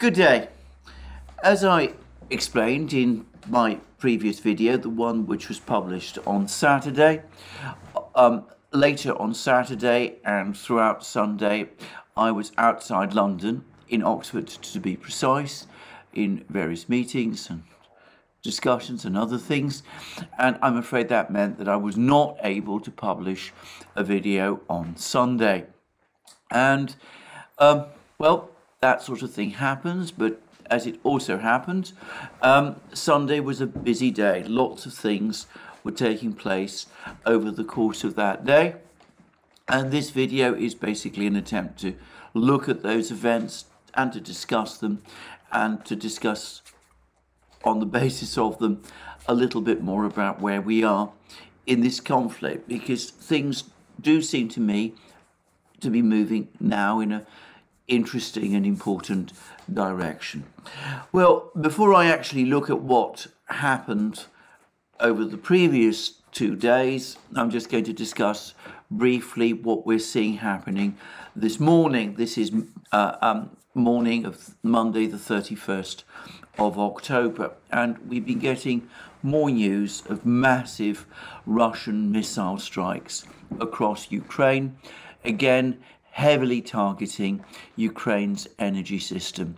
Good day. As I explained in my previous video, the one which was published on Saturday, later on Saturday and throughout Sunday, I was outside London, in Oxford to be precise, in various meetings and discussions and other things, and I'm afraid that meant that I was not able to publish a video on Sunday. And well, that sort of thing happens, but as it also happened, Sunday was a busy day. Lots of things were taking place over the course of that day, and this video is basically an attempt to look at those events and to discuss them, and to discuss on the basis of them a little bit more about where we are in this conflict, because things do seem to me to be moving now in an interesting and important direction. Well, before I actually look at what happened over the previous 2 days, I'm just going to discuss briefly what we're seeing happening this morning. This is morning of Monday the 31st of October, and we've been getting more news of massive Russian missile strikes across Ukraine, again heavily targeting Ukraine's energy system.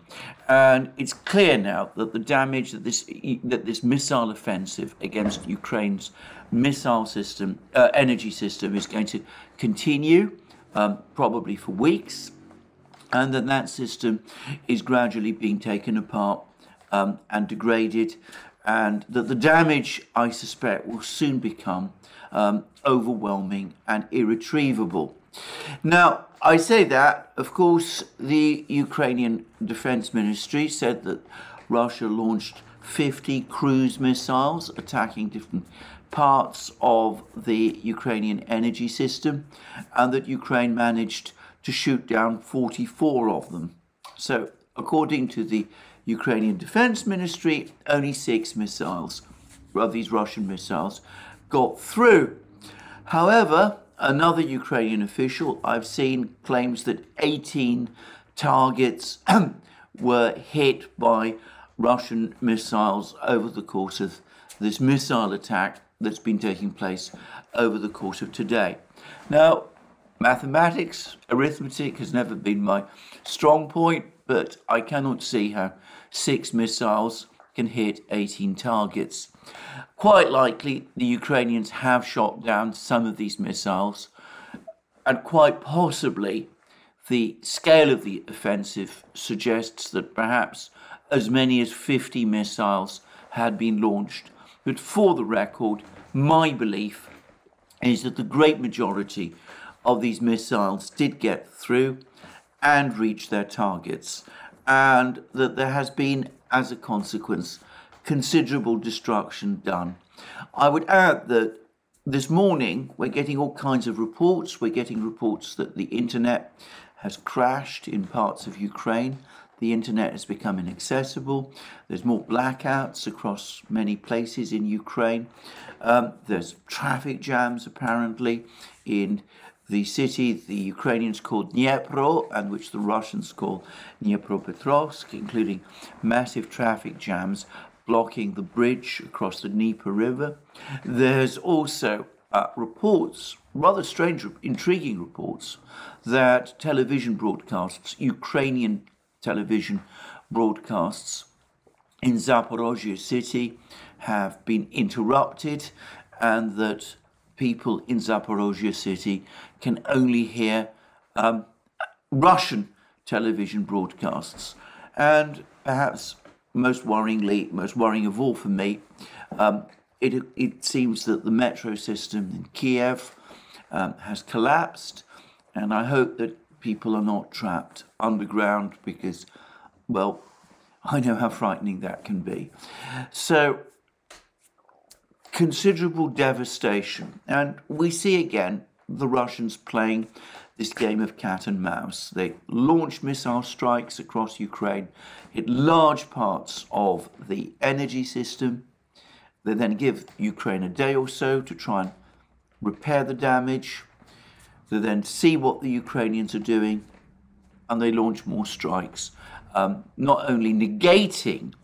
And it's clear now that the damage that this missile offensive against Ukraine's missile system, energy system, is going to continue, probably for weeks, and that system is gradually being taken apart and degraded, and that the damage, I suspect, will soon become overwhelming and irretrievable. Now, I say that, of course, the Ukrainian Defense Ministry said that Russia launched 50 cruise missiles attacking different parts of the Ukrainian energy system, and that Ukraine managed to shoot down 44 of them. So, according to the Ukrainian Defense Ministry, only 6 missiles, of these Russian missiles, got through. However, another Ukrainian official I've seen claims that 18 targets were hit by Russian missiles over the course of this missile attack that's been taking place over the course of today. Now, mathematics, arithmetic has never been my strong point, but I cannot see how 6 missiles can hit 18 targets. Quite likely, the Ukrainians have shot down some of these missiles, and quite possibly the scale of the offensive suggests that perhaps as many as 50 missiles had been launched. But for the record, my belief is that the great majority of these missiles did get through and reach their targets, and that there has been, as a consequence, considerable destruction done. I would add that this morning we're getting all kinds of reports. We're getting reports that the internet has crashed in parts of Ukraine. The internet has become inaccessible. There's more blackouts across many places in Ukraine. There's traffic jams apparently in the city the Ukrainians call Dnipro, and which the Russians call Dnipropetrovsk, including massive traffic jams blocking the bridge across the Dnieper River. There's also reports, rather strange, intriguing reports, that television broadcasts, Ukrainian television broadcasts in Zaporozhye city have been interrupted, and that people in Zaporozhye city can only hear Russian television broadcasts. And perhaps most worrying of all for me, it seems that the metro system in Kiev has collapsed, and I hope that people are not trapped underground, because, well, I know how frightening that can be. So, considerable devastation, and we see again the Russians playing this game of cat and mouse. They launch missile strikes across Ukraine, hit large parts of the energy system. They then give Ukraine a day or so to try and repair the damage. They then see what the Ukrainians are doing, and they launch more strikes. not only negating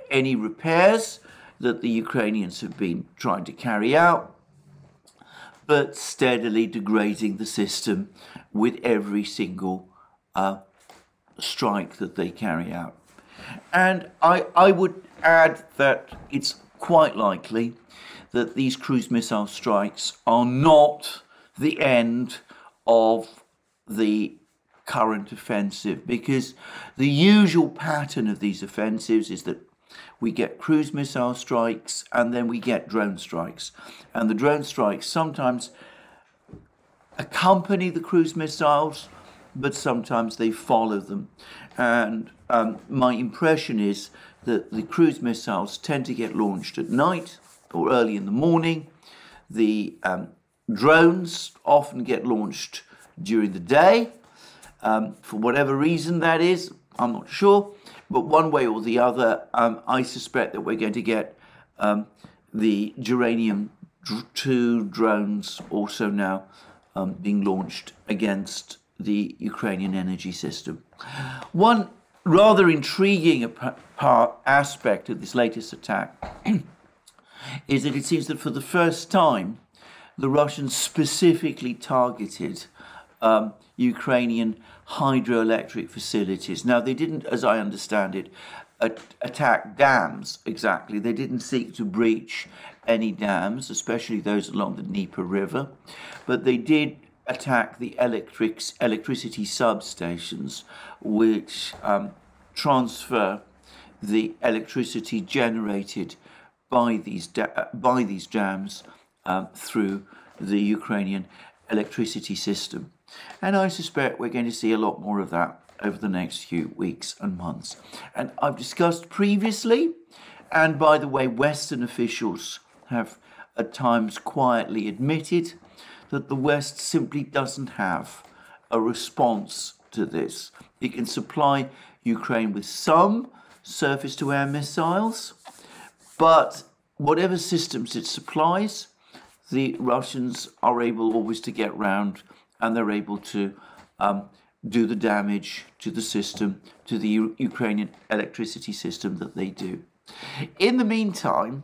any repairs that the Ukrainians have been trying to carry out, but steadily degrading the system with every single strike that they carry out. And I would add that it's quite likely that these cruise missile strikes are not the end of the current offensive, because the usual pattern of these offensives is that we get cruise missile strikes and then we get drone strikes. And the drone strikes sometimes accompany the cruise missiles, but sometimes they follow them. And my impression is that the cruise missiles tend to get launched at night or early in the morning. The drones often get launched during the day. For whatever reason that is, I'm not sure. But one way or the other, I suspect that we're going to get the Uranium-2 drones also now being launched against the Ukrainian energy system. One rather intriguing aspect of this latest attack is that it seems that for the first time, the Russians specifically targeted Ukrainian hydroelectric facilities. Now, they didn't, as I understand it, attack dams exactly. They didn't seek to breach any dams, especially those along the Dnieper River, but they did attack the electricity substations, which transfer the electricity generated by these dams through the Ukrainian electricity system. And I suspect we're going to see a lot more of that over the next few weeks and months. And I've discussed previously, and by the way, Western officials have at times quietly admitted that the West simply doesn't have a response to this. It can supply Ukraine with some surface-to-air missiles, but whatever systems it supplies, the Russians are able always to get round, and they're able to do the damage to the system, to the Ukrainian electricity system that they do. In the meantime,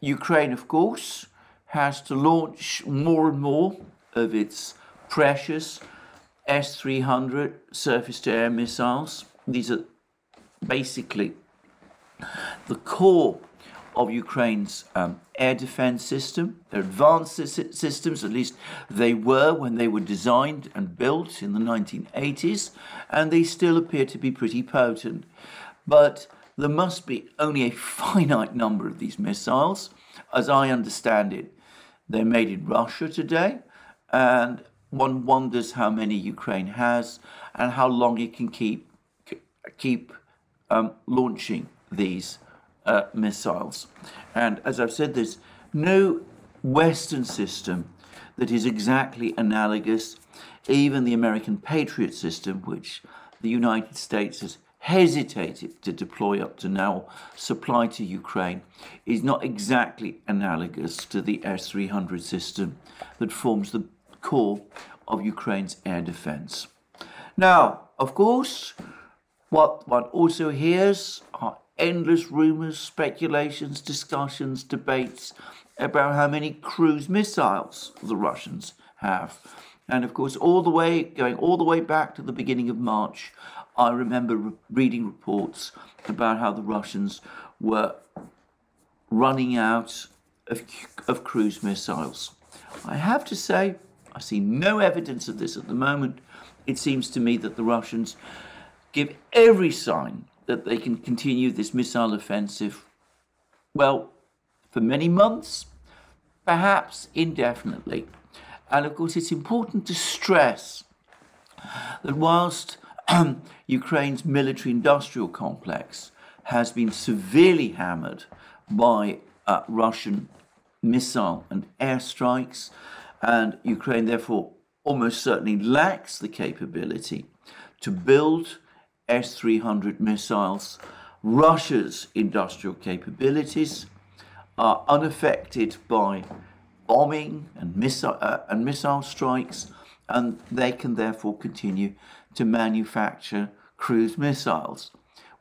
Ukraine, of course, has to launch more and more of its precious S-300 surface-to-air missiles. These are basically the core of Ukraine's air defense system. They're advanced systems, at least they were when they were designed and built in the 1980s, and they still appear to be pretty potent. But there must be only a finite number of these missiles. As I understand it, they're made in Russia today, and one wonders how many Ukraine has and how long it can keep launching these missiles. And as I've said, there's no Western system that is exactly analogous. Even the American Patriot system, which the United States has hesitated to deploy up to now, supply to Ukraine, is not exactly analogous to the S-300 system that forms the core of Ukraine's air defense. Now, of course, what one also hears are endless rumors, speculations, discussions, debates about how many cruise missiles the Russians have. And of course, going all the way back to the beginning of March, I remember reading reports about how the Russians were running out of cruise missiles. I have to say, I see no evidence of this at the moment. It seems to me that the Russians give every sign that they can continue this missile offensive, well, for many months, perhaps indefinitely. And of course, it's important to stress that whilst Ukraine's military-industrial complex has been severely hammered by Russian missile and airstrikes, and Ukraine therefore almost certainly lacks the capability to build S-300 missiles, Russia's industrial capabilities are unaffected by bombing and missile strikes, and they can therefore continue to manufacture cruise missiles.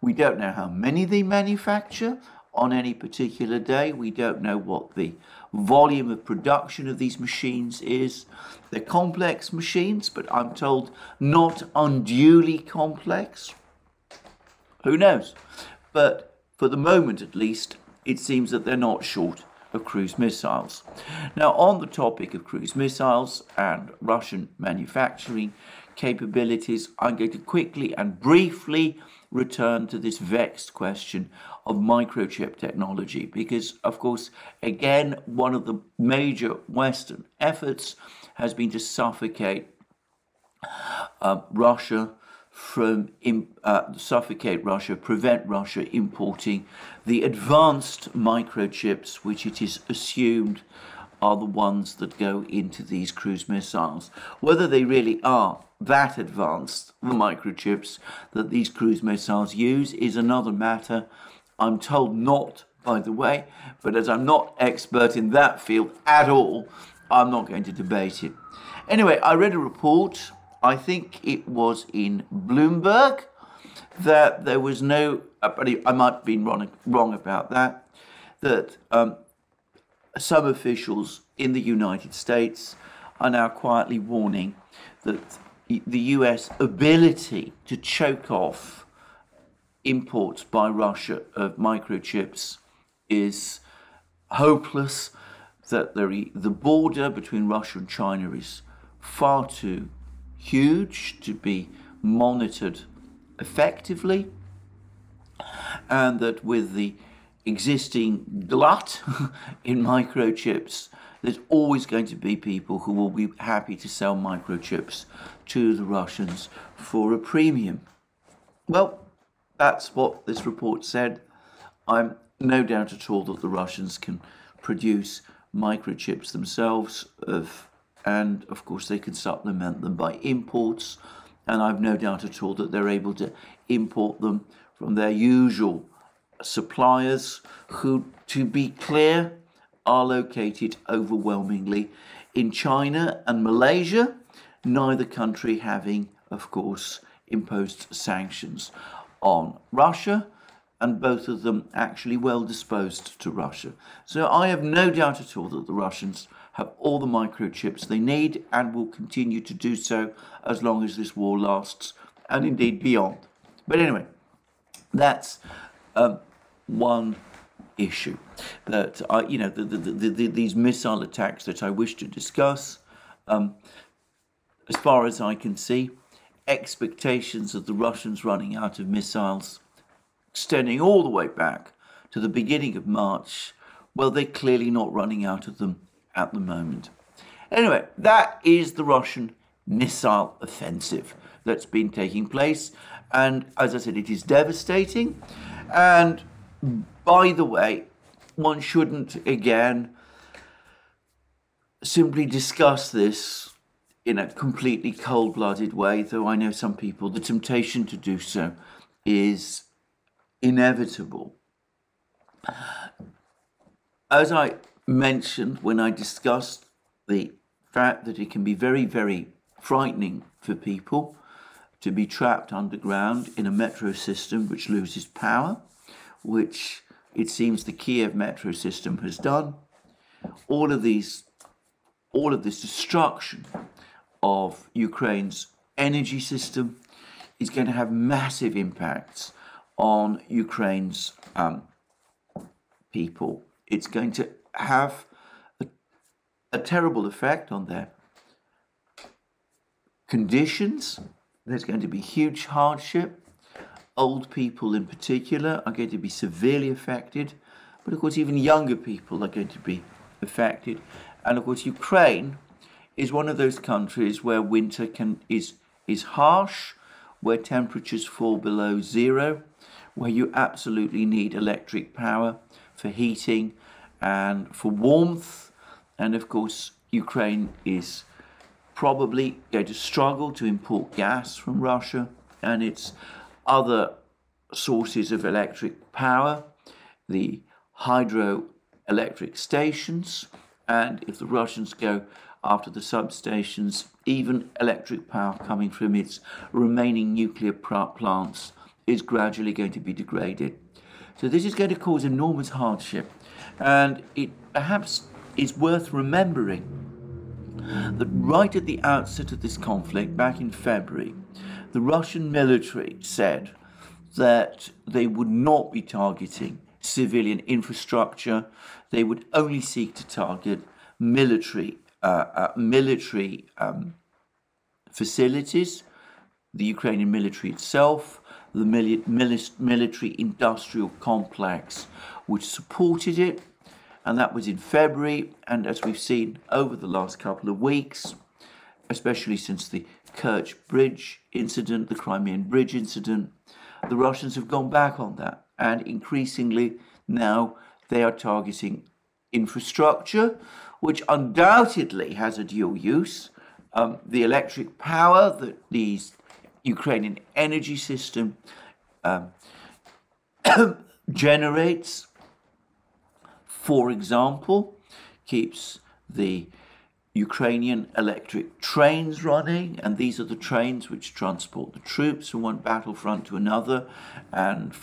We don't know how many they manufacture on any particular day. We don't know what the volume of production of these machines is. They're complex machines, but I'm told not unduly complex. Who knows? But for the moment, at least, it seems that they're not short of cruise missiles. Now, on the topic of cruise missiles and Russian manufacturing capabilities, I'm going to quickly and briefly return to this vexed question of microchip technology, because, of course, again, one of the major Western efforts has been to suffocate Russia, prevent Russia importing the advanced microchips, which it is assumed are the ones that go into these cruise missiles. Whether they really are that advanced, the microchips that these cruise missiles use, is another matter. I'm told not, by the way, but as I'm not expert in that field at all, I'm not going to debate it. Anyway, I read a report, I think it was in Bloomberg, that there was no, I might have been wrong about that, that some officials in the United States are now quietly warning that the US ability to choke off imports by Russia of microchips is hopeless, that the border between Russia and China is far too huge to be monitored effectively, and that with the existing glut in microchips, there's always going to be people who will be happy to sell microchips to the Russians for a premium. Well, that's what this report said. I'm no doubt at all that the Russians can produce microchips themselves, and of course they can supplement them by imports, and I've no doubt at all that they're able to import them from their usual suppliers, who, to be clear, are located overwhelmingly in China and Malaysia, neither country having, of course, imposed sanctions on Russia, and both of them actually well disposed to Russia. So I have no doubt at all that the Russians have all the microchips they need and will continue to do so as long as this war lasts, and indeed beyond. But anyway, that's one issue that these missile attacks that I wish to discuss. As far as I can see, expectations of the Russians running out of missiles, extending all the way back to the beginning of March, well, they're clearly not running out of them at the moment. Anyway, that is the Russian missile offensive that's been taking place, and as I said, it is devastating. And by the way, one shouldn't again simply discuss this in a completely cold-blooded way, though I know some people, the temptation to do so is inevitable. As I mentioned when I discussed the fact that it can be very, very frightening for people to be trapped underground in a metro system which loses power, which it seems the Kiev metro system has done. All of this destruction of Ukraine's energy system is going to have massive impacts on Ukraine's people. It's going to have a terrible effect on their conditions. There's going to be huge hardship. Old people in particular are going to be severely affected, but of course even younger people are going to be affected. And of course Ukraine is one of those countries where winter is harsh, where temperatures fall below zero, where you absolutely need electric power for heating and for warmth. And of course Ukraine is probably going to struggle to import gas from Russia and its other sources of electric power, the hydroelectric stations. And if the Russians go after the substations, even electric power coming from its remaining nuclear plants is gradually going to be degraded. So this is going to cause enormous hardship, and it perhaps is worth remembering that right at the outset of this conflict, back in February, the Russian military said that they would not be targeting civilian infrastructure. They would only seek to target military facilities, the Ukrainian military itself, the military industrial complex which supported it, and that was in February. And as we've seen over the last couple of weeks, especially since the Kerch Bridge incident, the Crimean Bridge incident, the Russians have gone back on that, and increasingly now they are targeting infrastructure, which undoubtedly has a dual use. The electric power that the Ukrainian energy system generates, for example, keeps the Ukrainian electric trains running, and these are the trains which transport the troops from one battlefront to another, and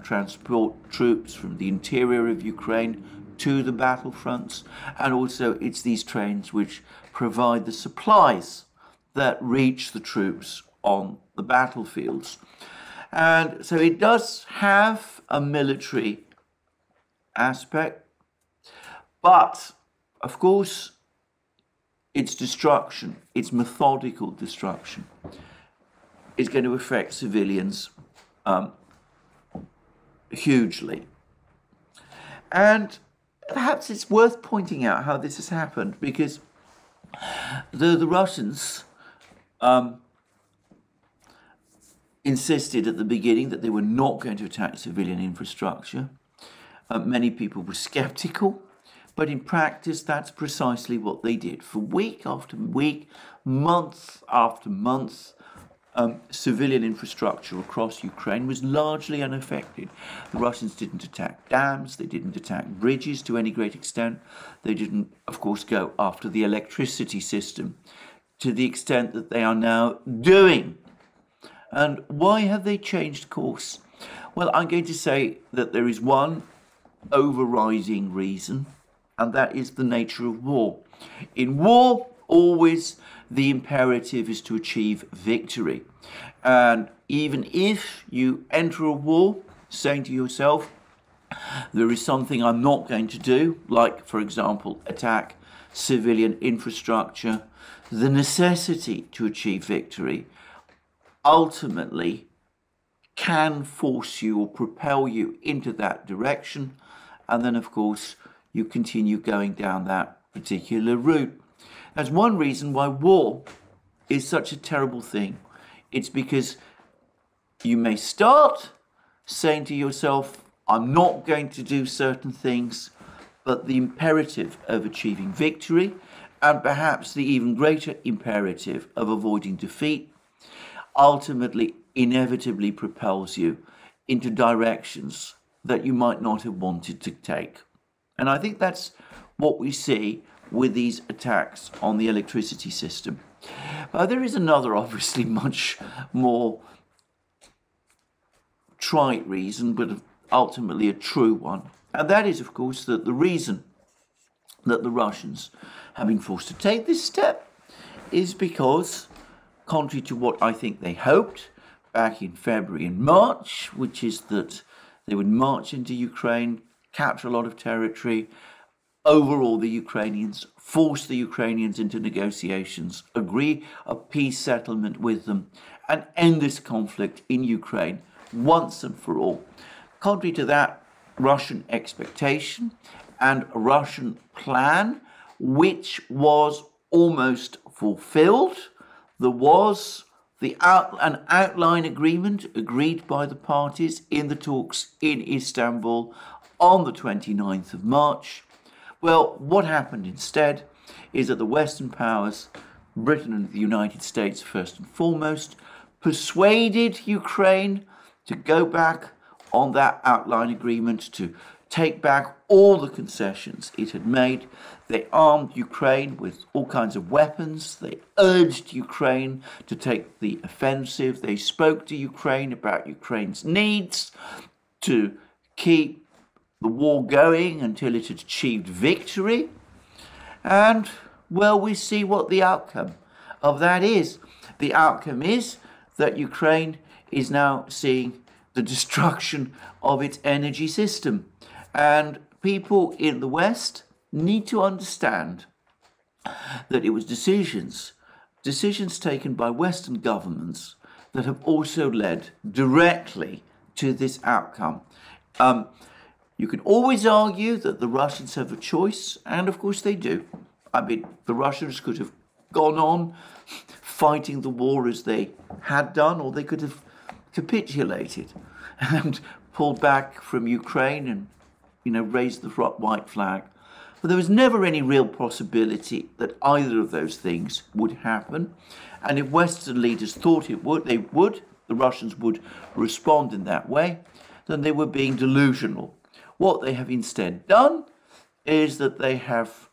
transport troops from the interior of Ukraine to the battlefronts. And also it's these trains which provide the supplies that reach the troops on the battlefields. And so it does have a military aspect, but of course its destruction, its methodical destruction, is going to affect civilians hugely. And perhaps it's worth pointing out how this has happened, because the Russians insisted at the beginning that they were not going to attack civilian infrastructure. Many people were skeptical, but in practice that's precisely what they did. For week after week, month after month, civilian infrastructure across Ukraine was largely unaffected. The Russians didn't attack dams, they didn't attack bridges to any great extent. They didn't, of course, go after the electricity system to the extent that they are now doing. And why have they changed course? Well, I'm going to say that there is one overriding reason, and that is the nature of war. In war, always the imperative is to achieve victory. And even if you enter a war saying to yourself, there is something I'm not going to do, like, for example, attack civilian infrastructure, the necessity to achieve victory ultimately can force you or propel you into that direction. And then, of course, you continue going down that particular route. That's one reason why war is such a terrible thing. It's because you may start saying to yourself, I'm not going to do certain things, but the imperative of achieving victory, and perhaps the even greater imperative of avoiding defeat, ultimately inevitably propels you into directions that you might not have wanted to take. And I think that's what we see with these attacks on the electricity system. There is another, obviously much more trite reason, but ultimately a true one. And that is, of course, that the reason that the Russians have been forced to take this step is because, contrary to what I think they hoped back in February and March, which is that they would march into Ukraine, capture a lot of territory, overall the Ukrainians, force the Ukrainians into negotiations, agree a peace settlement with them, and end this conflict in Ukraine once and for all. Contrary to that Russian expectation and Russian plan, which was almost fulfilled, there was an outline agreement agreed by the parties in the talks in Istanbul on the 29th of March. Well, what happened instead is that the Western powers, Britain and the United States first and foremost, persuaded Ukraine to go back on that outline agreement, to take back all the concessions it had made. They armed Ukraine with all kinds of weapons. They urged Ukraine to take the offensive. They spoke to Ukraine about Ukraine's needs to keep the war going until it had achieved victory. And, well, we see what the outcome of that is. The outcome is that Ukraine is now seeing the destruction of its energy system. And people in the West need to understand that it was decisions taken by Western governments that have also led directly to this outcome. You can always argue that the Russians have a choice, and of course they do. I mean, the Russians could have gone on fighting the war as they had done, or they could have capitulated and pulled back from Ukraine and, raised the white flag. But there was never any real possibility that either of those things would happen. And if Western leaders thought the Russians would respond in that way, then they were being delusional. What they have instead done is that they have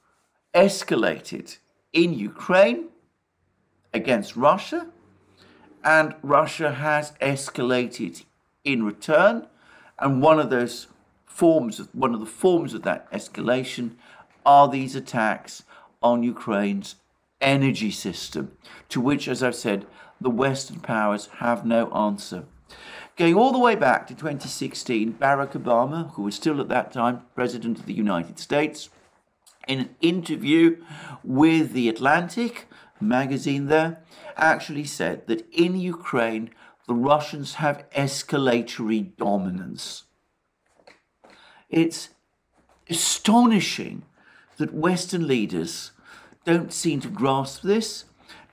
escalated in Ukraine against Russia, and Russia has escalated in return. And one of the forms of that escalation are these attacks on Ukraine's energy system, to which, as I've said, the Western powers have no answer. Going all the way back to 2016, Barack Obama, who was still at that time President of the United States, in an interview with The Atlantic magazine there, actually said that in Ukraine, the Russians have escalatory dominance. It's astonishing that Western leaders don't seem to grasp this,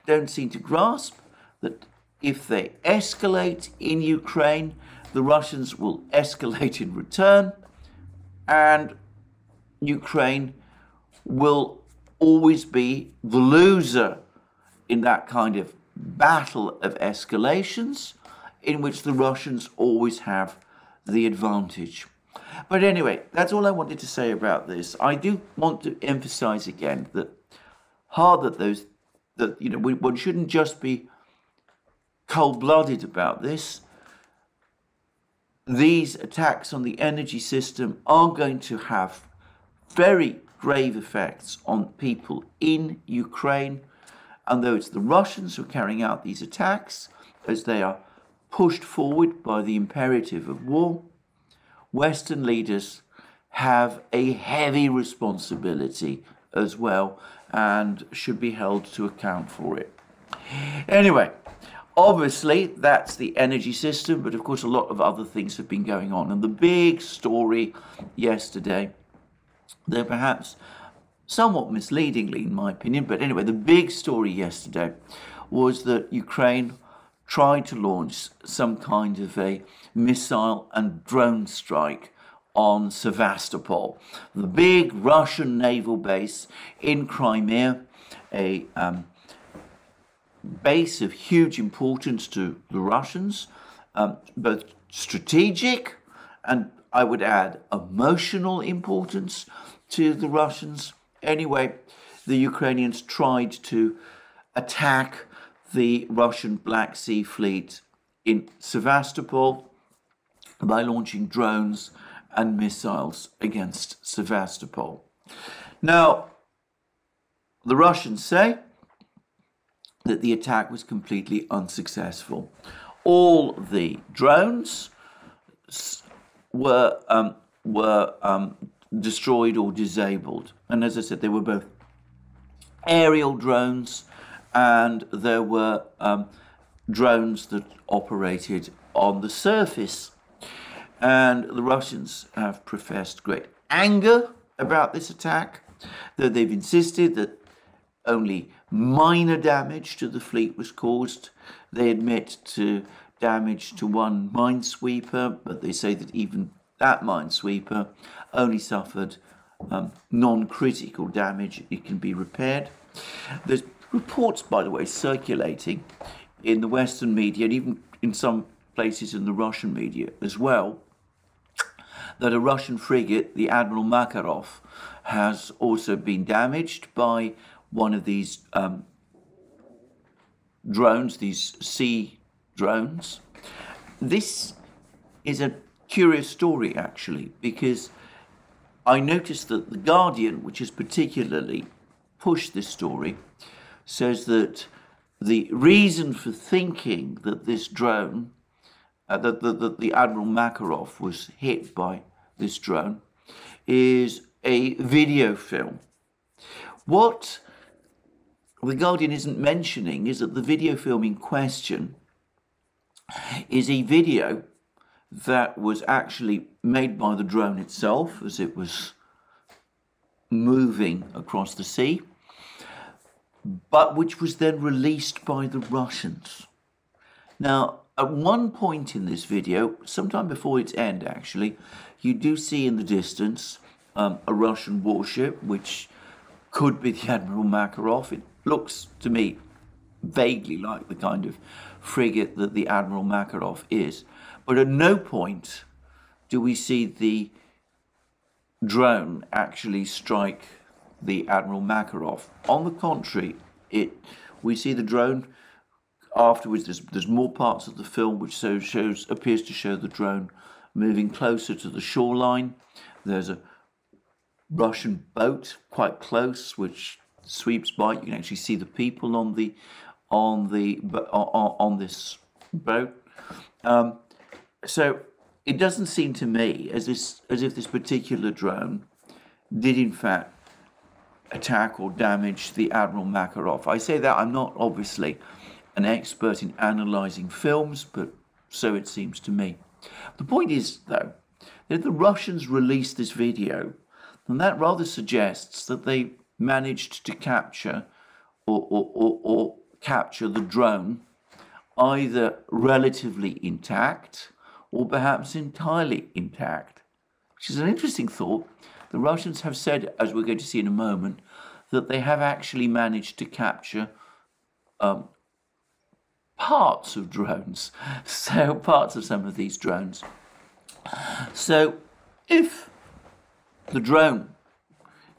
don't seem to grasp that if they escalate in Ukraine, the Russians will escalate in return, and Ukraine will always be the loser in that kind of battle of escalations in which the Russians always have the advantage. But anyway, that's all I wanted to say about this. I do want to emphasize again that one shouldn't just be cold-blooded about this. These attacks on the energy system are going to have very grave effects on people in Ukraine. And though it's the Russians who are carrying out these attacks, as they are pushed forward by the imperative of war, Western leaders have a heavy responsibility as well and should be held to account for it. Anyway, obviously that's the energy system, but of course a lot of other things have been going on. And the big story yesterday, though perhaps somewhat misleadingly in my opinion, but anyway, the big story yesterday was that Ukraine tried to launch some kind of a missile and drone strike on Sevastopol, the big Russian naval base in Crimea, a base of huge importance to the Russians, both strategic and, I would add, emotional importance to the Russians. Anyway, the Ukrainians tried to attack the Russian Black Sea Fleet in Sevastopol by launching drones and missiles against Sevastopol. Now, the Russians say that the attack was completely unsuccessful. All the drones were destroyed or disabled. And as I said, they were both aerial drones and there were drones that operated on the surface. And the Russians have professed great anger about this attack, though they've insisted that only minor damage to the fleet was caused. They admit to damage to one minesweeper, but they say that even that minesweeper only suffered non-critical damage. It can be repaired. There's reports, by the way, circulating in the Western media and even in some places in the Russian media as well, that a Russian frigate, the Admiral Makarov, has also been damaged by one of these drones, these sea drones. This is a curious story, actually, because I noticed that The Guardian, which has particularly pushed this story, says that the reason for thinking that this drone, that the Admiral Makarov was hit by this drone, is a video film. What The Guardian isn't mentioning is that the video film in question is a video that was actually made by the drone itself as it was moving across the sea, but which was then released by the Russians. Now, at one point in this video, sometime before its end actually, you do see in the distance a Russian warship, which could be the Admiral Makarov. It looks to me vaguely like the kind of frigate that the Admiral Makarov is. But at no point do we see the drone actually strike the Admiral Makarov. On the contrary, we see the drone afterwards. There's more parts of the film which appears to show the drone moving closer to the shoreline. There's a Russian boat quite close which sweeps by. You can actually see the people on this boat. So it doesn't seem to me as if this particular drone did in fact attack or damage the Admiral Makarov. I say that I'm not obviously an expert in analysing films, but so it seems to me. The point is, though, that if the Russians released this video, then that rather suggests that they managed to capture or capture the drone either relatively intact or perhaps entirely intact, which is an interesting thought. The Russians have said, as we're going to see in a moment, that they have actually managed to capture parts of drones, so parts of some of these drones. So if the drone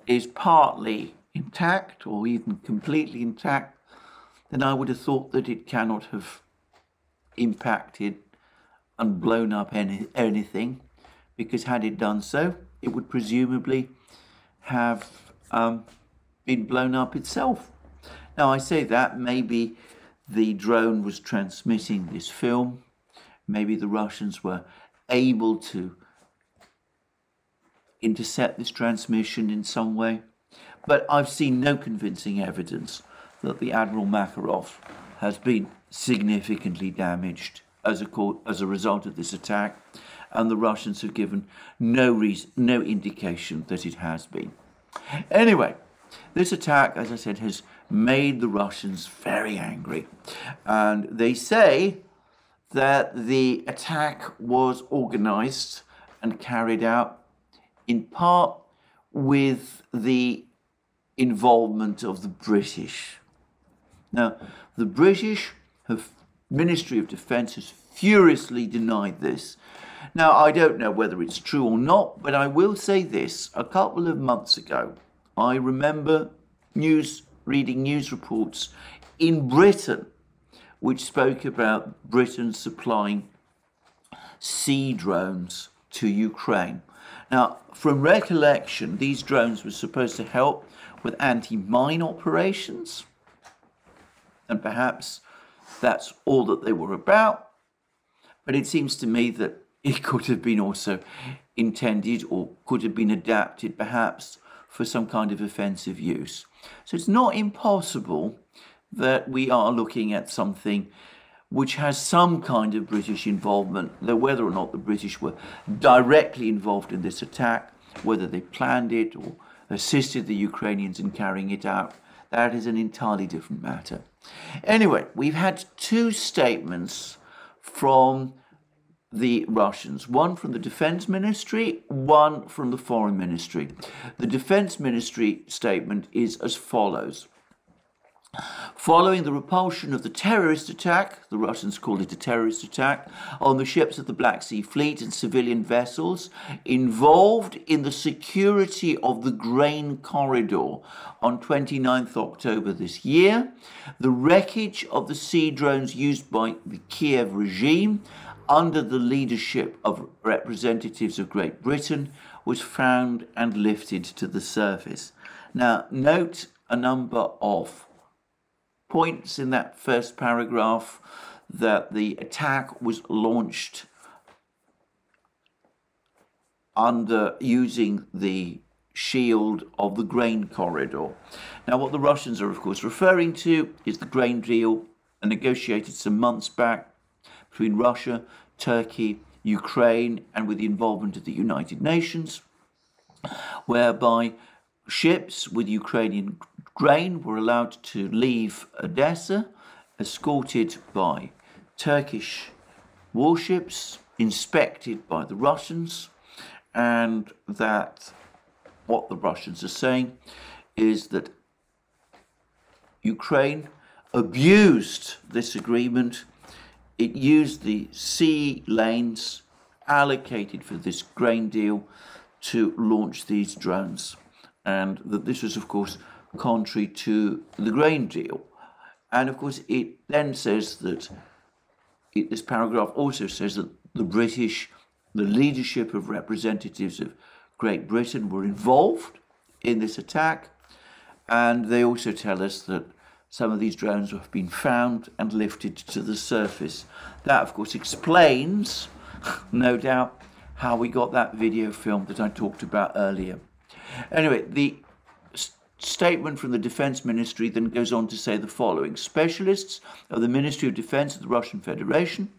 is partly intact or even completely intact, then I would have thought that it cannot have impacted and blown up anything, because had it done so, it would presumably have been blown up itself. Now, I say that maybe the drone was transmitting this film, maybe the Russians were able to intercept this transmission in some way, but I've seen no convincing evidence that the Admiral Makarov has been significantly damaged as a result of this attack, and the Russians have given no indication that it has been. Anyway, this attack, as I said, has made the Russians very angry, and they say that the attack was organized and carried out in part with the involvement of the British. Now, the British Ministry of Defence has furiously denied this. Now, I don't know whether it's true or not, but I will say this. A couple of months ago, I remember reading news reports in Britain which spoke about Britain supplying sea drones to Ukraine. Now, from recollection, these drones were supposed to help with anti-mine operations, and perhaps that's all that they were about. But it seems to me that it could have been also intended or could have been adapted perhaps for some kind of offensive use. So it's not impossible that we are looking at something which has some kind of British involvement, though whether or not the British were directly involved in this attack, whether they planned it or assisted the Ukrainians in carrying it out, that is an entirely different matter. Anyway, we've had two statements from the Russians, one from the Defense Ministry, one from the Foreign Ministry. The Defense Ministry statement is as follows. Following the repulsion of the terrorist attack, the Russians called it a terrorist attack, on the ships of the Black Sea Fleet and civilian vessels involved in the security of the grain corridor on 29th October this year, the wreckage of the sea drones used by the Kiev regime under the leadership of representatives of Great Britain was found and lifted to the surface. Now, note a number of points in that first paragraph: that the attack was launched under using the shield of the grain corridor. Now, what the Russians are, of course, referring to is the grain deal negotiated some months back between Russia, Turkey, Ukraine, and with the involvement of the United Nations, whereby ships with Ukrainian grain were allowed to leave Odessa, escorted by Turkish warships, inspected by the Russians, and that what the Russians are saying is that Ukraine abused this agreement. It used the sea lanes allocated for this grain deal to launch these drones, and that this was, of course, contrary to the grain deal. And of course it then says that this paragraph also says that the leadership of representatives of Great Britain were involved in this attack, and they also tell us that some of these drones have been found and lifted to the surface. That, of course, explains, no doubt, how we got that video film that I talked about earlier. Anyway, the statement from the Defense Ministry then goes on to say the following: specialists of the Ministry of Defense of the Russian Federation,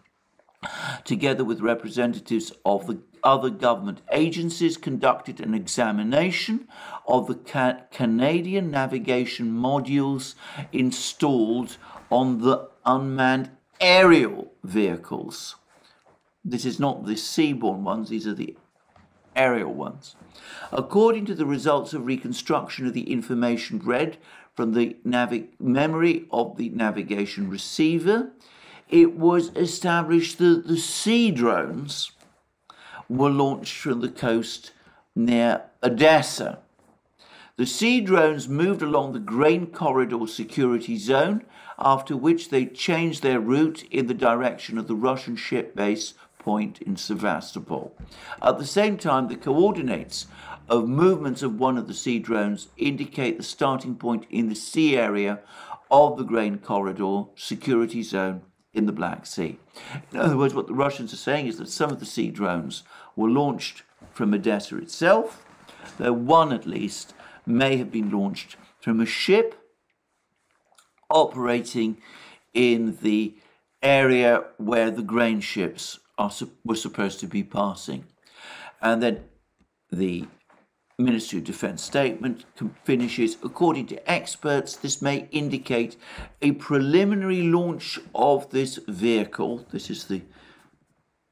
together with representatives of the other government agencies, conducted an examination of the Canadian navigation modules installed on the unmanned aerial vehicles. This is not the seaborne ones, these are the aerial ones. According to the results of reconstruction of the information read from the memory of the navigation receiver, it was established that the sea drones were launched from the coast near Odessa. The sea drones moved along the grain corridor security zone, after which they changed their route in the direction of the Russian ship base point in Sevastopol. At the same time, the coordinates of movements of one of the sea drones indicate the starting point in the sea area of the grain corridor security zone in the Black Sea. In other words, what the Russians are saying is that some of the sea drones were launched from Odessa itself, though one at least may have been launched from a ship operating in the area where the grain ships were supposed to be passing. And then the Ministry of Defense statement finishes: according to experts, this may indicate a preliminary launch of this vehicle. This is the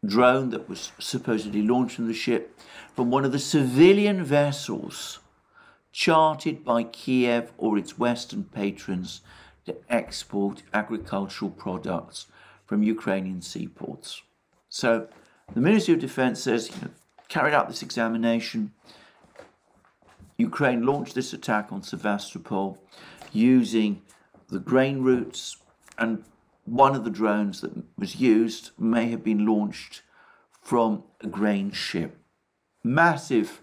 drone that was supposedly launched from the ship, from one of the civilian vessels chartered by Kiev or its Western patrons to export agricultural products from Ukrainian seaports. So the Ministry of Defense says, carried out this examination. Ukraine launched this attack on Sevastopol using the grain routes, and one of the drones that was used may have been launched from a grain ship. Massive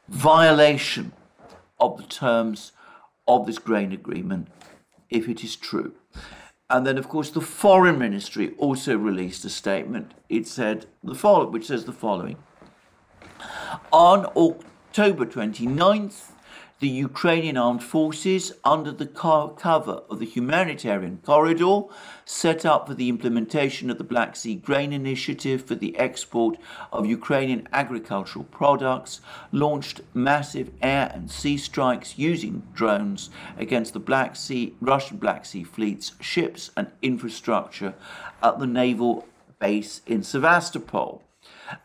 violation of the terms of this grain agreement, if it is true. And then, of course, the Foreign Ministry also released a statement. It said which says the following: on October 29th, the Ukrainian armed forces, under the cover of the humanitarian corridor set up for the implementation of the Black Sea Grain Initiative for the export of Ukrainian agricultural products, launched massive air and sea strikes using drones against the Russian Black Sea Fleet's ships and infrastructure at the naval base in Sevastopol.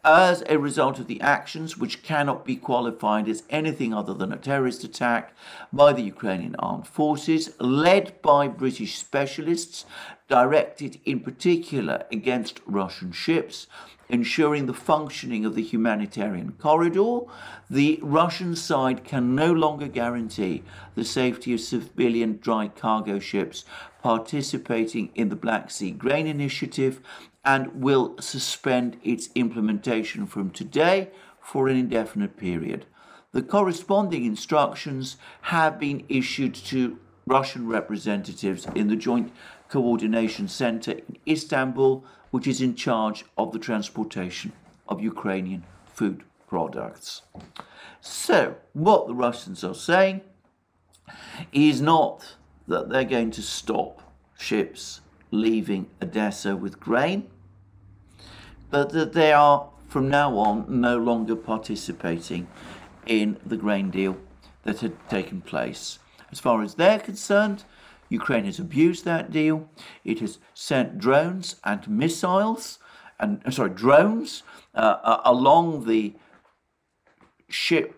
as a result of the actions, which cannot be qualified as anything other than a terrorist attack by the Ukrainian armed forces, led by British specialists, directed in particular against Russian ships, ensuring the functioning of the humanitarian corridor, the Russian side can no longer guarantee the safety of civilian dry cargo ships participating in the Black Sea Grain Initiative, and will suspend its implementation from today for an indefinite period. The corresponding instructions have been issued to Russian representatives in the Joint Coordination Center in Istanbul, which is in charge of the transportation of Ukrainian food products. So, what the Russians are saying is not that they're going to stop ships leaving Odessa with grain, but that they are from now on no longer participating in the grain deal that had taken place. As far as they're concerned, Ukraine has abused that deal. It has sent drones and missiles, drones along the ship,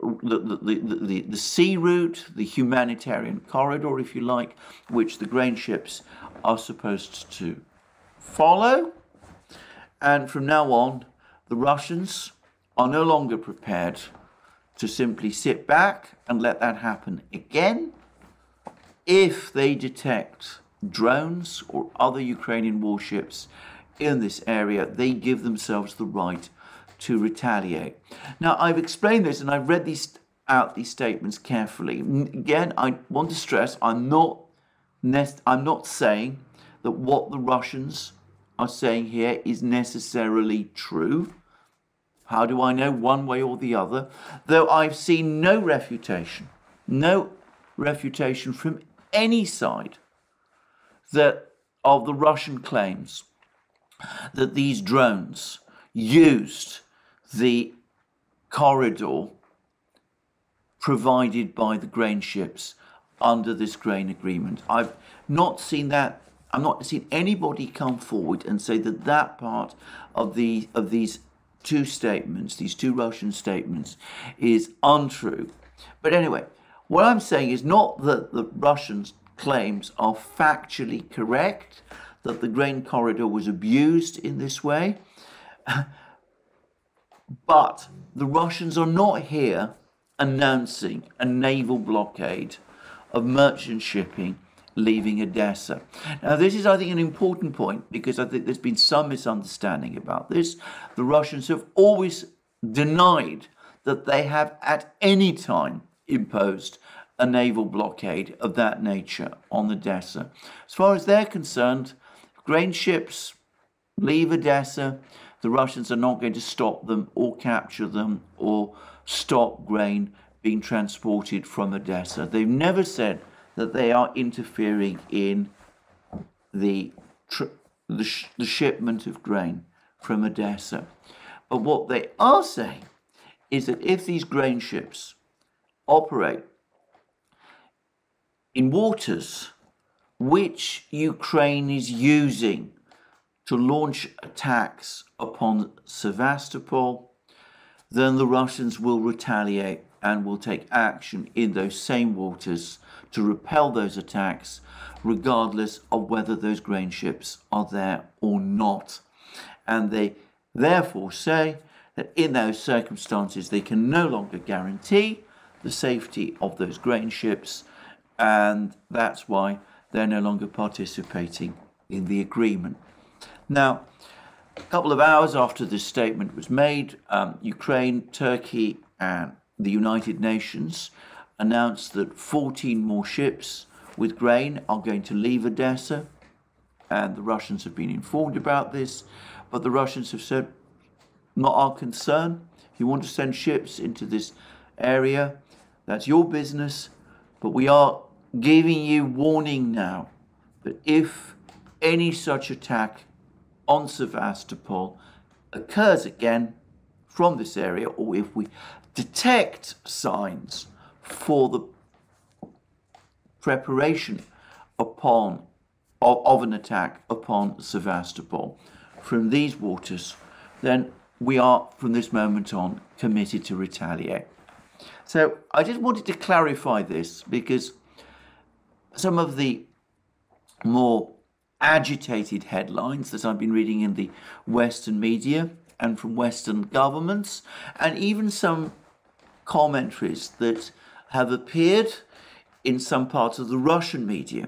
the sea route, the humanitarian corridor, if you like, which the grain ships are supposed to follow. And from now on, the Russians are no longer prepared to simply sit back and let that happen again. If they detect drones or other Ukrainian warships in this area, they give themselves the right to retaliate. Now, I've explained this and I've read these statements carefully. Again, I want to stress, I'm not saying that what the Russians are saying here is necessarily true. How do I know one way or the other? Though I've seen no refutation from any side of the Russian claims that these drones used the corridor provided by the grain ships under this grain agreement. I've not seen that. I've not seen anybody come forward and say that that part of these two statements, these two Russian statements, is untrue. But anyway, what I'm saying is not that the Russians' claims are factually correct, that the grain corridor was abused in this way, but the Russians are not here announcing a naval blockade of merchant shipping leaving Odessa. Now, this is, I think, an important point, because I think there's been some misunderstanding about this. The Russians have always denied that they have at any time imposed a naval blockade of that nature on Odessa. As far as they're concerned, grain ships leave Odessa, the Russians are not going to stop them or capture them or stop grain being transported from Odessa. They've never said that they are interfering in the shipment of grain from Odessa. But what they are saying is that if these grain ships operate in waters which Ukraine is using to launch attacks upon Sevastopol, then the Russians will retaliate and will take action in those same waters to repel those attacks, regardless of whether those grain ships are there or not. And they therefore say that in those circumstances they can no longer guarantee the safety of those grain ships, and that's why they're no longer participating in the agreement. Now, a couple of hours after this statement was made, Ukraine, Turkey, and the United Nations announced that 14 more ships with grain are going to leave Odessa, and the Russians have been informed about this, but the Russians have said, not our concern. If you want to send ships into this area, that's your business, but we are giving you warning now that if any such attack on Sevastopol occurs again from this area, or if we detect signs for the preparation of an attack upon Sevastopol from these waters, then we are, from this moment on, committed to retaliate. So I just wanted to clarify this, because some of the more agitated headlines that I've been reading in the Western media and from Western governments, and even some commentaries that have appeared in some parts of the Russian media,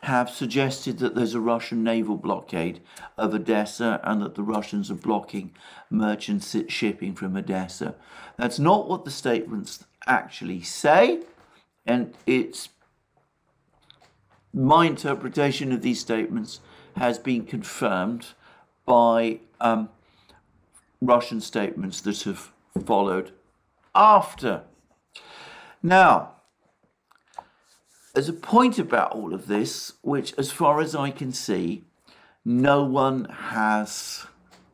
have suggested that there's a Russian naval blockade of Odessa and that the Russians are blocking merchant shipping from Odessa. That's not what the statements actually say, and it's my interpretation of these statements has been confirmed by Russian statements that have followed after. Now, there's a point about all of this, which, as far as I can see, no one has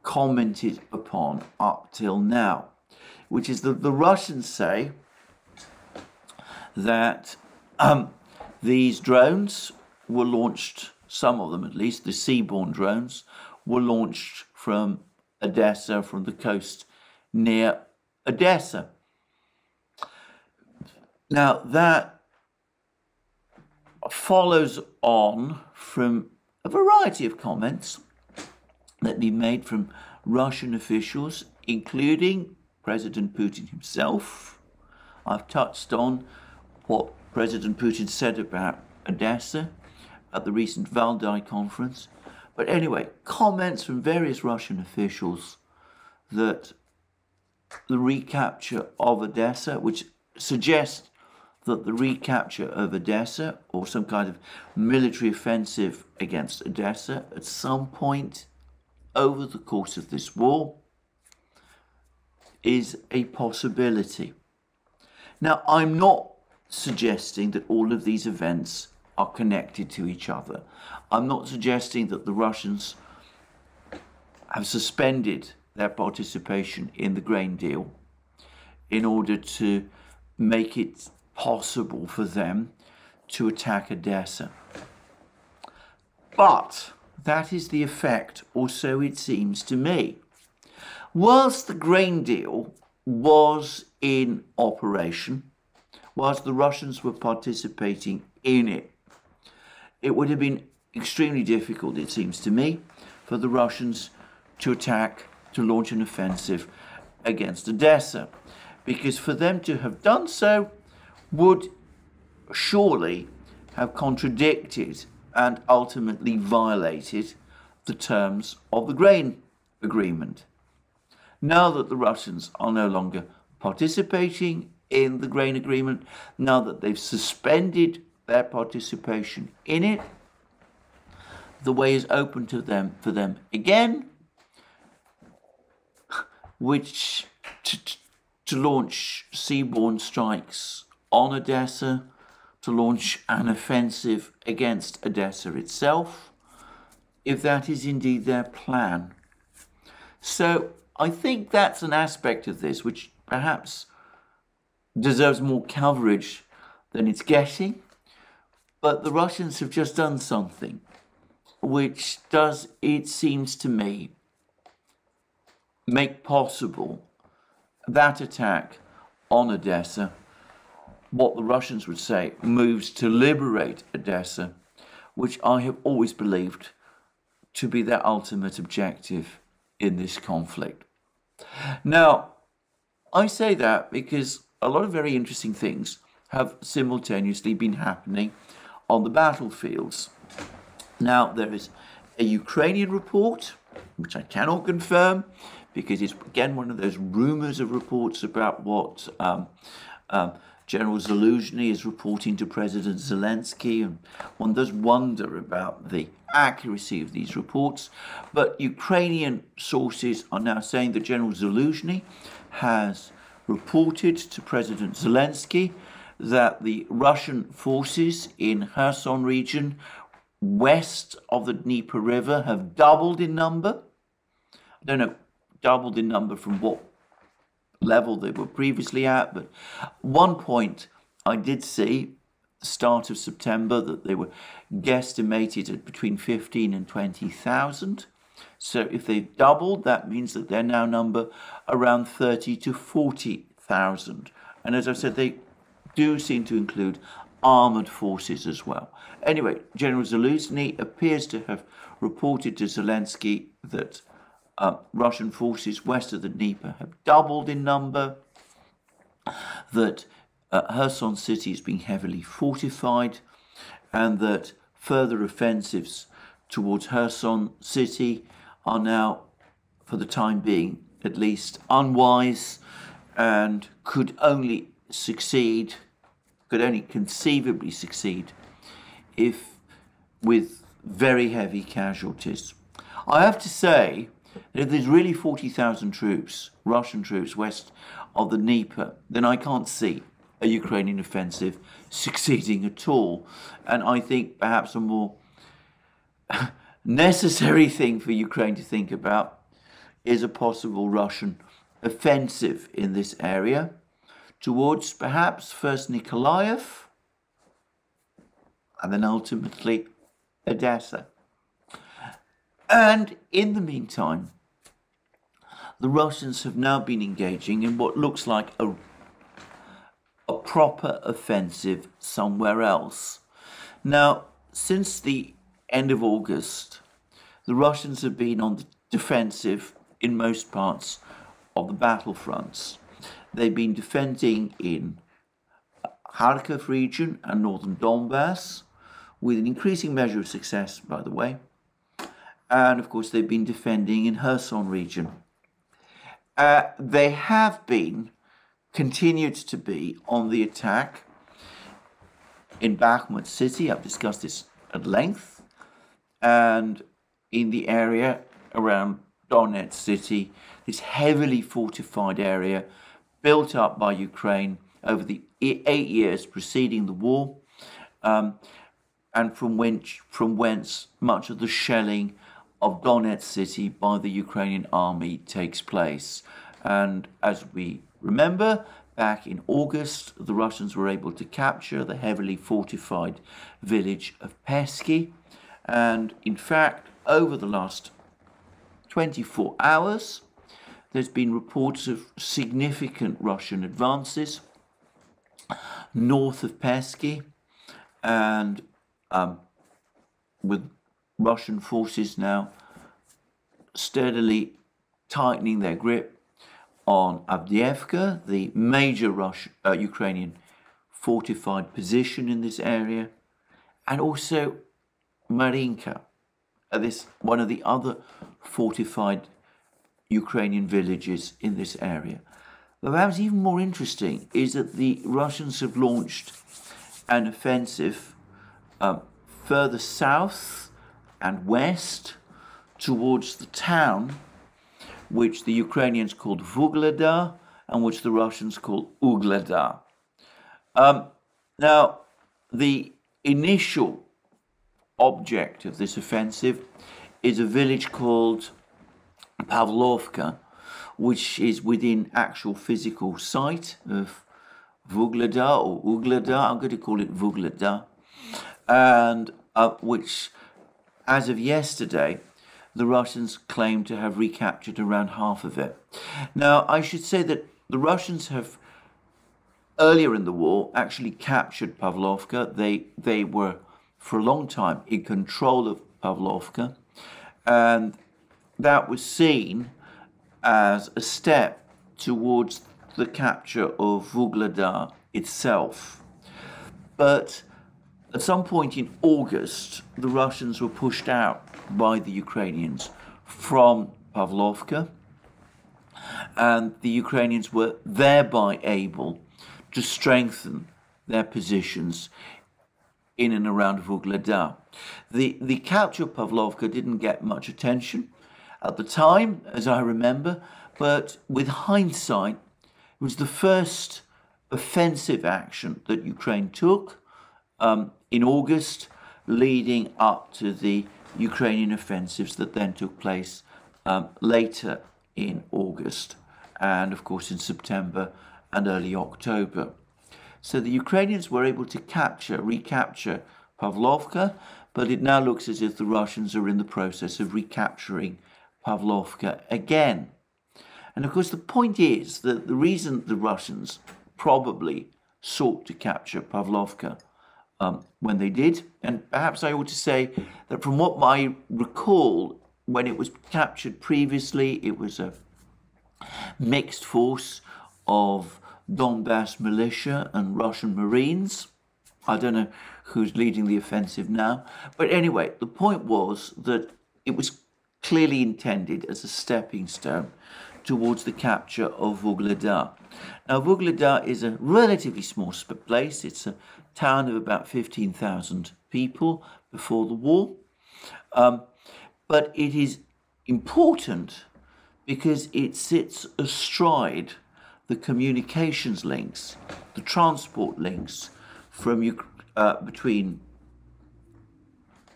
commented upon up till now, which is that the Russians say that these drones were launched, some of them at least, the seaborne drones, were launched from Odessa, from the coast near Odessa. Now, that follows on from a variety of comments that have been made from Russian officials, including President Putin himself. I've touched on what President Putin said about Odessa at the recent Valdai conference. But anyway, comments from various Russian officials that the recapture of Odessa, which suggests that the recapture of Odessa, or some kind of military offensive against Odessa at some point over the course of this war, is a possibility. Now, I'm not suggesting that all of these events are connected to each other. I'm not suggesting that the Russians have suspended their participation in the grain deal in order to make it possible for them to attack Odessa. But that is the effect, or so it seems to me. Whilst the grain deal was in operation, whilst the Russians were participating in it, it would have been extremely difficult, it seems to me, for the Russians to attack, to launch an offensive against Odessa, because for them to have done so would surely have contradicted and ultimately violated the terms of the grain agreement. Now that the Russians are no longer participating in the grain agreement, now that they've suspended their participation in it, the way is open to them, for them again, which to launch seaborne strikes on Odessa, to launch an offensive against Odessa itself, if that is indeed their plan. So I think that's an aspect of this which perhaps deserves more coverage than it's getting, but the Russians have just done something which does, it seems to me, make possible that attack on Odessa, what the Russians would say, moves to liberate Odessa, which I have always believed to be their ultimate objective in this conflict. Now, I say that because a lot of very interesting things have simultaneously been happening on the battlefields. Now, there is a Ukrainian report, which I cannot confirm, because it's, again, one of those rumors of reports about what General Zaluzhny is reporting to President Zelensky, and one does wonder about the accuracy of these reports. But Ukrainian sources are now saying that General Zaluzhny has reported to President Zelensky that the Russian forces in Kherson region west of the Dnieper River have doubled in number. I don't know, doubled in number from what level they were previously at, but at one point I did see, the start of September, that they were guesstimated at between 15 and 20,000. So if they've doubled, that means that they now number around 30 to 40,000. And as I said, they do seem to include armoured forces as well. Anyway, General Zaluzny appears to have reported to Zelensky that Russian forces west of the Dnieper have doubled in number, that Kherson city is being heavily fortified, and that further offensives towards Kherson city are now, for the time being at least, unwise and could only conceivably succeed if with very heavy casualties. I have to say that if there's really 40,000 troops, Russian troops west of the Dnieper, then I can't see a Ukrainian offensive succeeding at all. And I think perhaps a more necessary thing for Ukraine to think about is a possible Russian offensive in this area towards perhaps first Nikolaev and then ultimately Odessa. And in the meantime, the Russians have now been engaging in what looks like a proper offensive somewhere else. Now, since the end of August, the Russians have been on the defensive in most parts of the battlefronts. They've been defending in Kharkiv region and northern Donbass with an increasing measure of success, by the way. And of course, they've been defending in Kherson region. They have been, continued to be, on the attack in Bakhmut city. I've discussed this at length. And in the area around Donetsk city, this heavily fortified area built up by Ukraine over the 8 years preceding the war, and from whence much of the shelling of Donetsk city by the Ukrainian army takes place. And as we remember, back in August, the Russians were able to capture the heavily fortified village of Pesky. And in fact, over the last 24 hours, there's been reports of significant Russian advances north of Pesky, and with Russian forces now steadily tightening their grip on Avdiivka, the major Ukrainian fortified position in this area, and also Marinka, one of the other fortified Ukrainian villages in this area. But perhaps even more interesting is that the Russians have launched an offensive further south and west towards the town which the Ukrainians called Ugledar and which the Russians call Ugledar. Now, the initial object of this offensive is a village called Pavlovka, which is within actual physical sight of Ugledar or Ugledar. I'm going to call it Ugledar, and which, as of yesterday, the Russians claim to have recaptured around half of it. Now, I should say that the Russians have, earlier in the war, actually captured Pavlovka. They were, for a long time, in control of Pavlovka, and that was seen as a step towards the capture of Ugledar itself. But at some point in August, the Russians were pushed out by the Ukrainians from Pavlovka, and the Ukrainians were thereby able to strengthen their positions in and around Ugledar. The capture of Pavlovka didn't get much attention at the time, as I remember, but with hindsight, it was the first offensive action that Ukraine took in August, leading up to the Ukrainian offensives that then took place later in August and, of course, in September and early October. So the Ukrainians were able to recapture Pavlovka, but it now looks as if the Russians are in the process of recapturing Pavlovka again. And of course the point is that the reason the Russians probably sought to capture Pavlovka when they did, and perhaps I ought to say that from what I recall, when it was captured previously, it was a mixed force of Donbass militia and Russian Marines. I don't know who's leading the offensive now, but anyway, the point was that it was clearly intended as a stepping stone towards the capture of Ugledar. Now, Ugledar is a relatively small place. It's a town of about 15,000 people before the war. But it is important because it sits astride the communications links, the transport links from between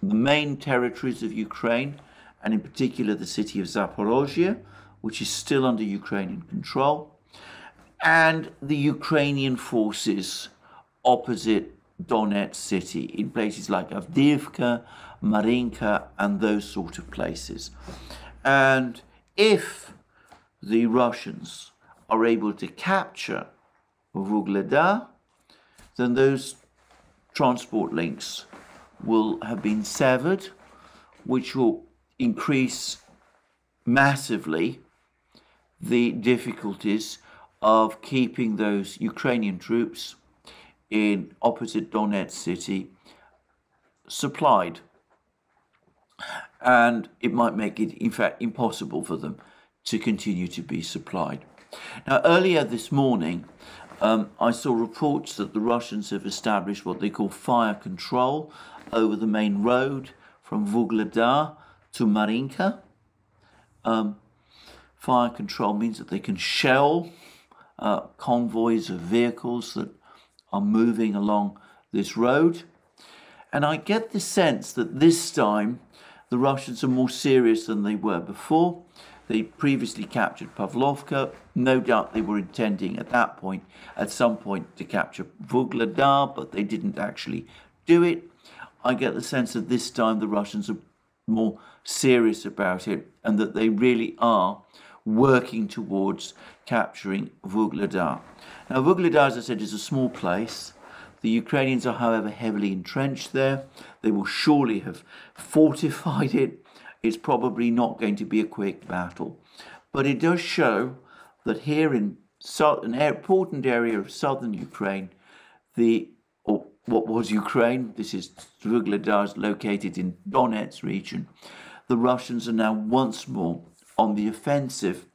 the main territories of Ukraine, and in particular the city of Zaporozhye, which is still under Ukrainian control, and the Ukrainian forces opposite Donetsk city, in places like Avdiivka, Marinka, and those sort of places. And if the Russians are able to capture Ugledar, then those transport links will have been severed, which will increase massively the difficulties of keeping those Ukrainian troops in opposite Donetsk city supplied. And it might make it, in fact, impossible for them to continue to be supplied. Now, earlier this morning, I saw reports that the Russians have established what they call fire control over the main road from Ugledar to Marinka. Fire control means that they can shell convoys of vehicles that are moving along this road. And I get the sense that this time the Russians are more serious than they were before. They previously captured Pavlovka. No doubt they were intending at that point, at some point, to capture Ugledar, but they didn't actually do it. I get the sense that this time the Russians are more serious about it and that they really are working towards capturing Ugledar. Now, Ugledar, as I said, is a small place. The Ukrainians are, however, heavily entrenched there. They will surely have fortified it. It's probably not going to be a quick battle. But it does show that here in an important area of southern Ukraine, what was Ukraine, this is Ugledar, is located in Donetsk region, the Russians are now once more on the offensive.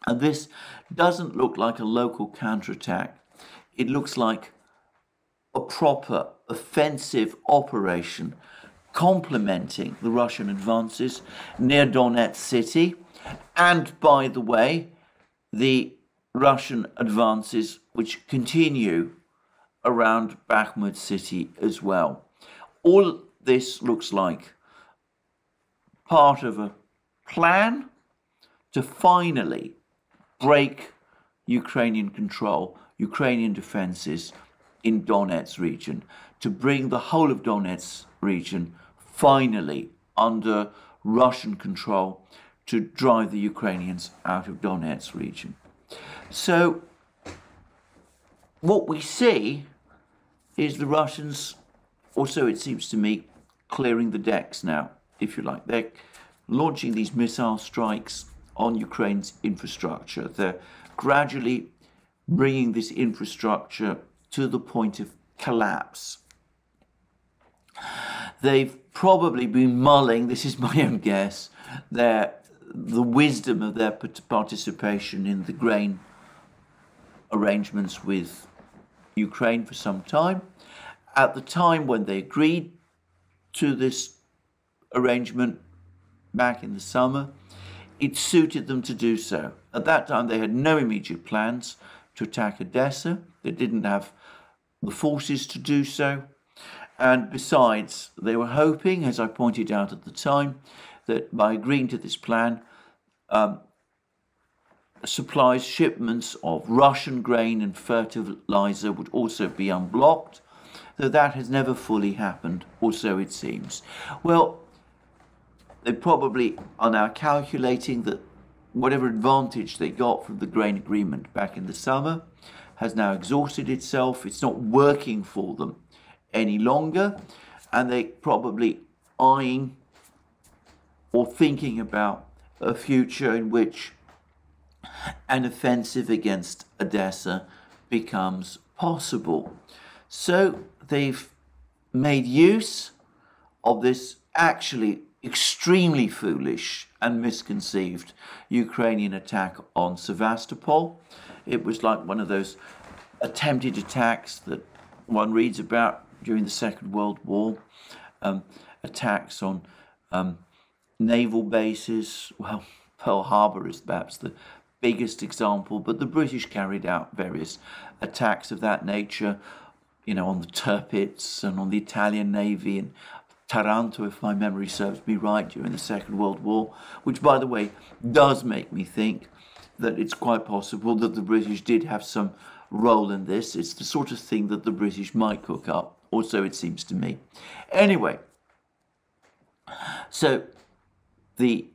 And this doesn't look like a local counterattack. It looks like a proper offensive operation complementing the Russian advances near Donetsk city, and, by the way, the Russian advances which continue around Bakhmut city as well. All this looks like part of a plan to finally break Ukrainian control, Ukrainian defenses in Donetsk region, to bring the whole of Donetsk region finally under Russian control, to drive the Ukrainians out of Donetsk region. So what we see is the Russians also, it seems to me, clearing the decks now, if you like. They're launching these missile strikes on Ukraine's infrastructure. They're gradually bringing this infrastructure to the point of collapse. They've probably been mulling, this is my own guess, the wisdom of their participation in the grain arrangements with Ukraine for some time. At the time when they agreed to this arrangement back in the summer, it suited them to do so. At that time, they had no immediate plans to attack Odessa. They didn't have the forces to do so. And besides, they were hoping, as I pointed out at the time, that by agreeing to this plan, supplies, shipments of Russian grain and fertilizer would also be unblocked, though that has never fully happened, or so it seems. Well, they probably are now calculating that whatever advantage they got from the grain agreement back in the summer has now exhausted itself. It's not working for them any longer, and they're probably eyeing or thinking about a future in which an offensive against Odessa becomes possible. So they've made use of this actually extremely foolish and misconceived Ukrainian attack on Sevastopol. It was like one of those attempted attacks that one reads about during the Second World War, attacks on naval bases. Well, Pearl Harbor is perhaps the biggest example, but the British carried out various attacks of that nature, you know, on the Tirpitz and on the Italian Navy and Taranto, if my memory serves me right, during the Second World War, which, by the way, does make me think that it's quite possible that the British did have some role in this. It's the sort of thing that the British might cook up, or so it seems to me. Anyway, so the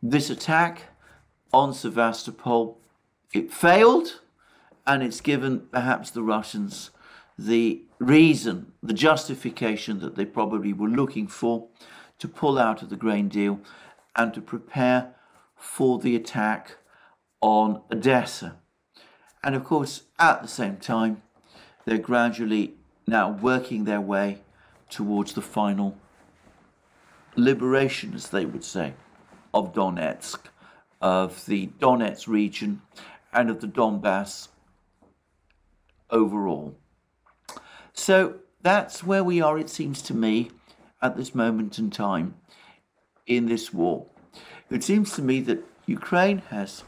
this attack on Sevastopol, it failed, and it's given perhaps the Russians the reason, the justification that they probably were looking for to pull out of the grain deal and to prepare for the attack on Odessa. And of course, at the same time, they're gradually now working their way towards the final liberation, as they would say, of Donetsk, of the Donetsk region, and of the Donbass overall. So that's where we are, it seems to me, at this moment in time in this war. It seems to me that Ukraine has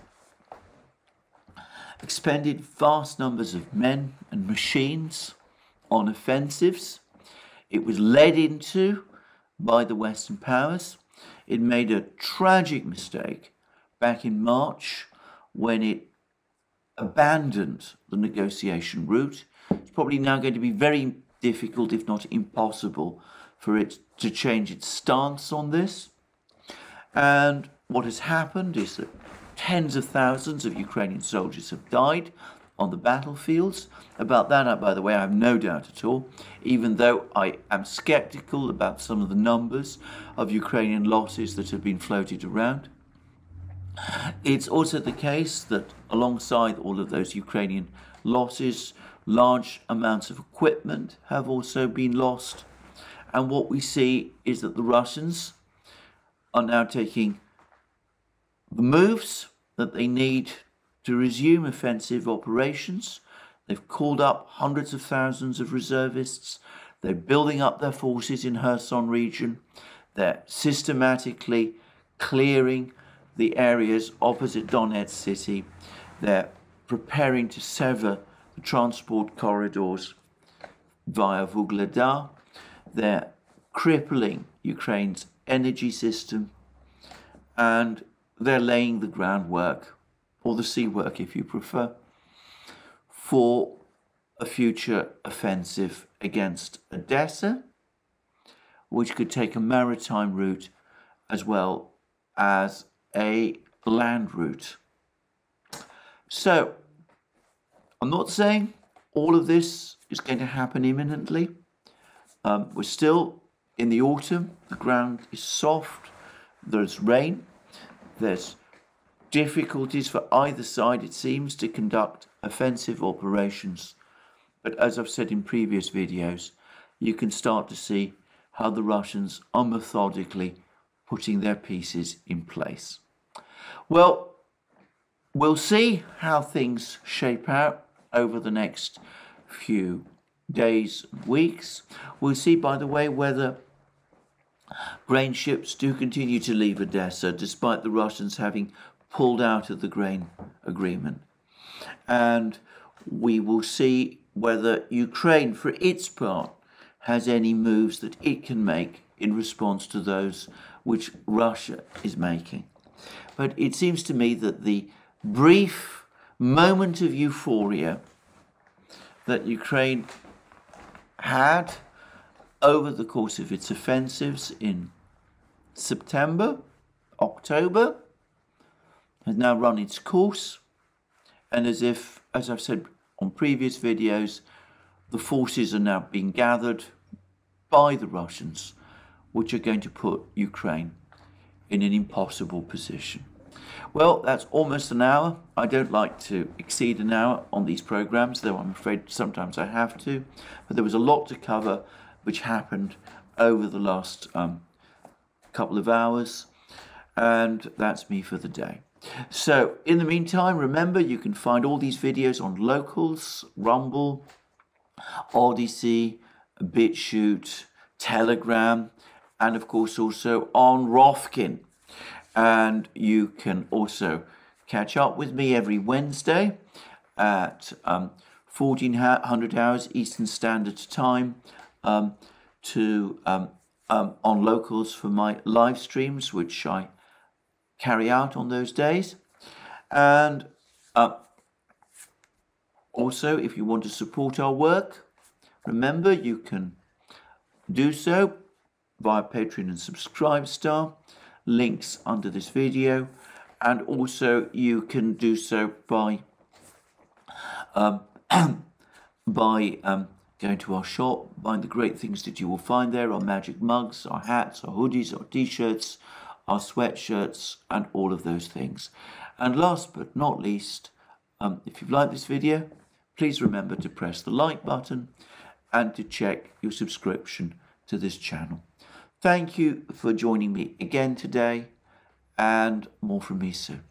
expended vast numbers of men and machines on offensives. It was led into by the Western powers. It made a tragic mistake back in March when it abandoned the negotiation route. It's probably now going to be very difficult, if not impossible, for it to change its stance on this. And what has happened is that tens of thousands of Ukrainian soldiers have died on the battlefields. About that, by the way, I have no doubt at all, even though I am skeptical about some of the numbers of Ukrainian losses that have been floated around. It's also the case that alongside all of those Ukrainian losses, large amounts of equipment have also been lost. And what we see is that the Russians are now taking the moves that they need to resume offensive operations. They've called up hundreds of thousands of reservists. They're building up their forces in Kherson region. They're systematically clearing the areas opposite Donetsk city. They're preparing to sever the transport corridors via Ugledar. They're crippling Ukraine's energy system, and they're laying the groundwork, or the sea work if you prefer, for a future offensive against Odessa, which could take a maritime route as well as a land route. So, I'm not saying all of this is going to happen imminently. We're still in the autumn. The ground is soft. There's rain. There's difficulties for either side, it seems, to conduct offensive operations. But as I've said in previous videos, you can start to see how the Russians are methodically putting their pieces in place. Well, we'll see how things shape out over the next few days and weeks. We'll see, by the way, whether grain ships do continue to leave Odessa despite the Russians having pulled out of the grain agreement. And we will see whether Ukraine, for its part, has any moves that it can make in response to those which Russia is making. But it seems to me that the brief moment of euphoria that Ukraine had over the course of its offensives in September, October, has now run its course. And as I've said on previous videos, the forces are now being gathered by the Russians, which are going to put Ukraine in an impossible position. Well, that's almost an hour. I don't like to exceed an hour on these programs, though I'm afraid sometimes I have to. But there was a lot to cover which happened over the last couple of hours, and that's me for the day. So in the meantime, remember, you can find all these videos on Locals, Rumble, ODYSEE, BitChute, Telegram, and of course also on Rofkin. And you can also catch up with me every Wednesday at 1400 hours Eastern Standard Time on Locals for my live streams, which I carry out on those days. And also, if you want to support our work, remember you can do so via Patreon and Subscribestar, links under this video, and also you can do so by going to our shop, buying the great things that you will find there, our magic mugs, our hats, our hoodies, our t-shirts, our sweatshirts, and all of those things. And last but not least, if you've liked this video, please remember to press the like button and to check your subscription to this channel. Thank you for joining me again today, and more from me soon.